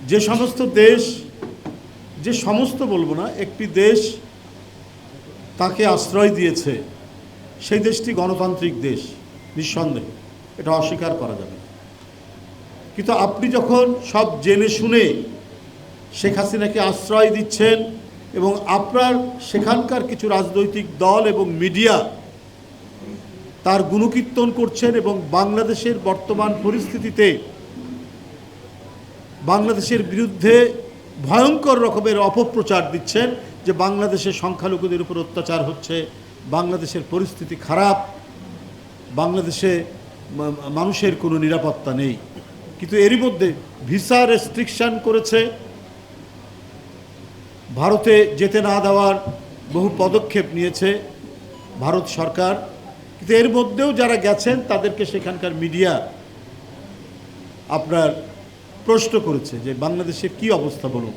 যে সমস্ত দেশ, যে সমস্ত বলবো না, একটি দেশ তাকে আশ্রয় দিয়েছে, সেই দেশটি গণতান্ত্রিক দেশ, নিঃসন্দেহে, এটা অস্বীকার করা যাবে না। কিন্তু আপনি যখন সব জেনে শুনে শেখ হাসিনাকে আশ্রয় দিচ্ছেন এবং আপনার সেখানকার কিছু রাজনৈতিক দল এবং মিডিয়া তার গুণকীর্তন করছেন এবং বাংলাদেশের বর্তমান পরিস্থিতিতে বাংলাদেশের বিরুদ্ধে ভয়ঙ্কর রকমের অপপ্রচার দিচ্ছেন যে বাংলাদেশের সংখ্যালঘুদের উপর অত্যাচার হচ্ছে, বাংলাদেশের পরিস্থিতি খারাপ, বাংলাদেশে মানুষের কোনো নিরাপত্তা নেই। কিন্তু এরই মধ্যে ভিসা রেস্ট্রিকশন করেছে, ভারতে যেতে না দেওয়ার বহু পদক্ষেপ নিয়েছে ভারত সরকার। কিন্তু এর মধ্যেও যারা গেছেন তাদেরকে সেখানকার মিডিয়া আপনার প্রশ্ন করেছে যে বাংলাদেশের কি অবস্থা বলুন,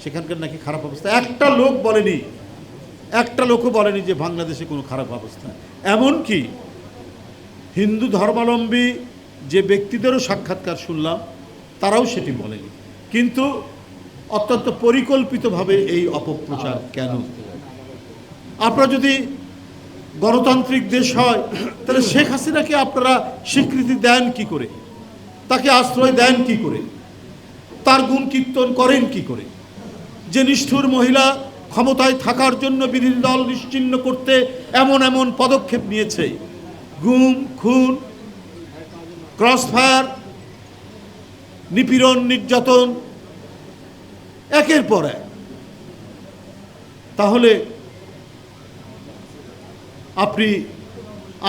সেখানকার নাকি খারাপ অবস্থা। একটা লোকও বলেনি যে বাংলাদেশে কোনো খারাপ অবস্থা। এমনকি হিন্দু ধর্মাবলম্বী যে ব্যক্তিদেরও সাক্ষাৎকার শুনলাম তারাও সেটি বলেনি। কিন্তু অত্যন্ত পরিকল্পিতভাবে এই অপপ্রচার কেন? আপনারা যদি গণতান্ত্রিক দেশ হয় তাহলে শেখ হাসিনাকে আপনারা স্বীকৃতি দেন কি করে, তাকে আশ্রয় দেন কি করে, তার গুণ কীর্তন করেন কি করে? যে নিষ্ঠুর মহিলা ক্ষমতায় থাকার জন্য বিরোধী দল নিশ্চিহ্ন করতে এমন এমন পদক্ষেপ নিয়েছে, গুম, খুন, ক্রসফায়ার, নিপীড়ন, নির্যাতন একের পর এক, তাহলে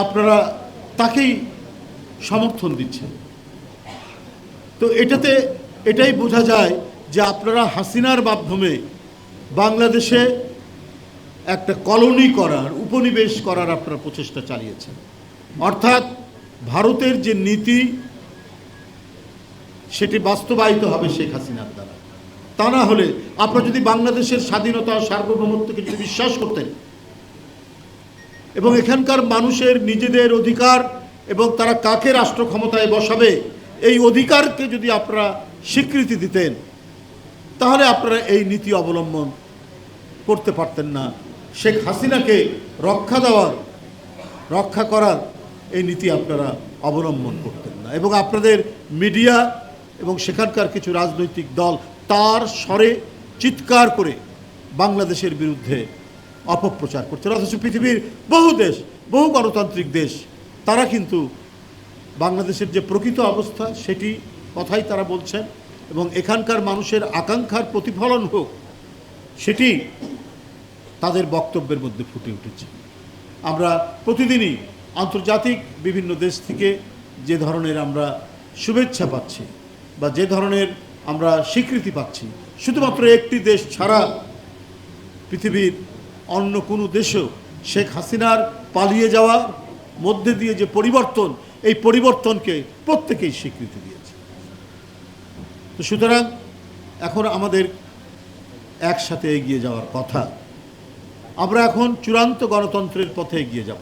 আপনারা তাকেই সমর্থন দিচ্ছেন। তো এটাই বোঝা যায় যে আপনারা হাসিনার মাধ্যমে বাংলাদেশে একটা কলোনি করার, উপনিবেশ করার আপনারা প্রচেষ্টা চালিয়েছেন। অর্থাৎ ভারতের যে নীতি সেটি বাস্তবায়িত হবে শেখ হাসিনার দ্বারা। তা না হলে আপনারা যদি বাংলাদেশের স্বাধীনতা ও সার্বভৌমত্বকে যদি বিশ্বাস করতেন এবং এখানকার মানুষের নিজেদের অধিকার এবং তারা কাকে রাষ্ট্র ক্ষমতায় বসাবে এই অধিকারকে যদি আপনারা স্বীকৃতি দিতেন, তাহলে আপনারা এই নীতি অবলম্বন করতে পারতেন না। শেখ হাসিনাকে রক্ষা করার এই নীতি আপনারা অবলম্বন করতেন না। এবং আপনাদের মিডিয়া এবং সেখানকার কিছু রাজনৈতিক দল তার স্বরে চিৎকার করে বাংলাদেশের বিরুদ্ধে অপপ্রচার করছে। অথচ পৃথিবীর বহু গণতান্ত্রিক দেশ তারা কিন্তু বাংলাদেশের যে প্রকৃত অবস্থা সেটি কথাই তারা বলছেন এবং এখানকার মানুষের আকাঙ্ক্ষার প্রতিফলন হোক সেটি তাদের বক্তব্যের মধ্যে ফুটে উঠেছে। আমরা প্রতিদিনই আন্তর্জাতিক বিভিন্ন দেশ থেকে যে ধরনের আমরা শুভেচ্ছা পাচ্ছি বা যে ধরনের আমরা স্বীকৃতি পাচ্ছি, শুধুমাত্র একটি দেশ ছাড়া পৃথিবীর অন্য কোনো দেশেও শেখ হাসিনার পালিয়ে যাওয়ার মধ্যে দিয়ে যে পরিবর্তন, এই পরিবর্তনকে প্রত্যেকেই স্বীকৃতি দিয়েছে। তো সুতরাং এখন আমাদের একসাথে এগিয়ে যাওয়ার কথা। আমরা এখন চূড়ান্ত গণতন্ত্রের পথে এগিয়ে যাব।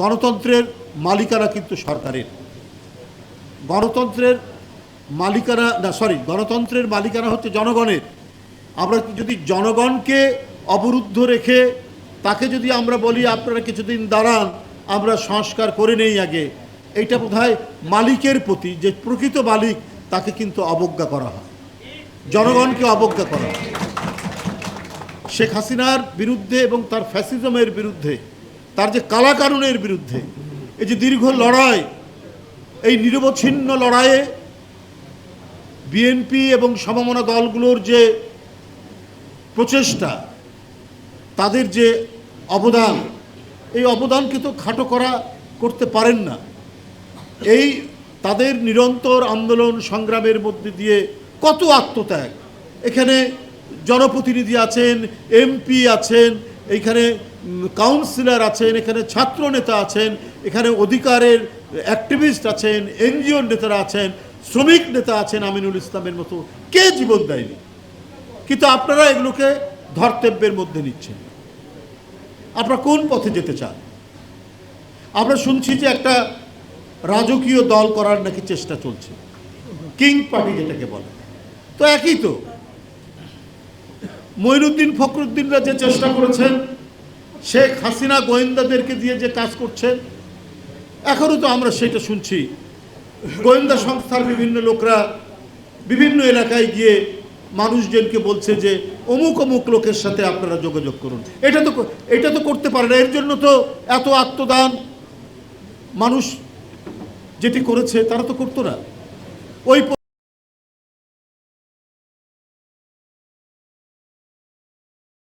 গণতন্ত্রের মালিকানা কিন্তু সরকারের, গণতন্ত্রের মালিকানা হচ্ছে জনগণের। আমরা যদি জনগণকে অবরুদ্ধ রেখে তাকে যদি আমরা বলি আপনারা কিছুদিন দাঁড়ান, আমরা সংস্কার করে নেই আগে, এইটা বোধহয় মালিকের প্রতি, যে প্রকৃত মালিক তাকে কিন্তু অবজ্ঞা করা হয়, জনগণকে অবজ্ঞা করা হয়। শেখ হাসিনার বিরুদ্ধে এবং তার ফ্যাসিজমের বিরুদ্ধে, তার যে কালাকানুনের বিরুদ্ধে এই যে দীর্ঘ লড়াই, এই নিরবচ্ছিন্ন লড়াইয়ে বিএনপি এবং সমমনা দলগুলোর যে প্রচেষ্টা, তাদের যে অবদান, এই অবদানকে তো খাটো করতে পারেন না। এই তাদের নিরন্তর আন্দোলন সংগ্রামের মধ্যে দিয়ে কত আত্মত্যাগ, এখানে জনপ্রতিনিধি আছেন, এমপি আছেন, এইখানে কাউন্সিলর আছেন, এখানে ছাত্র নেতা আছেন, এখানে অধিকারের অ্যাক্টিভিস্ট আছেন, এনজিওর নেতারা আছেন, শ্রমিক নেতা আছেন, আমিনুল ইসলামের মতো কে জীবন দেয়নি। কিন্তু আপনারা এগুলোকে ধর্তব্যের মধ্যে নিচ্ছেন। আপনারা কোন পথে যেতে চান? আমরা শুনছি যে একটা রাজকীয় দল করার নাকি চেষ্টা চলছে, কিং পার্টি যেটাকে বলে। তো একই তো। মঈনুদ্দিন ফখরুদ্দিনরা যে চেষ্টা করেছেন, শেখ হাসিনা গোয়েন্দাদেরকে দিয়ে যে কাজ করছেন, এখনও তো আমরা সেটা শুনছি। গোয়েন্দা সংস্থার বিভিন্ন লোকরা বিভিন্ন এলাকায় গিয়ে মানুষজনকে বলছে যে অমুক অমুক লোকের সাথে আপনারা যোগাযোগ করুন। এটা তো করতে পারে না। এর জন্য তো এত আত্মদান মানুষ যেটি করেছে তারা তো করতো না। ওই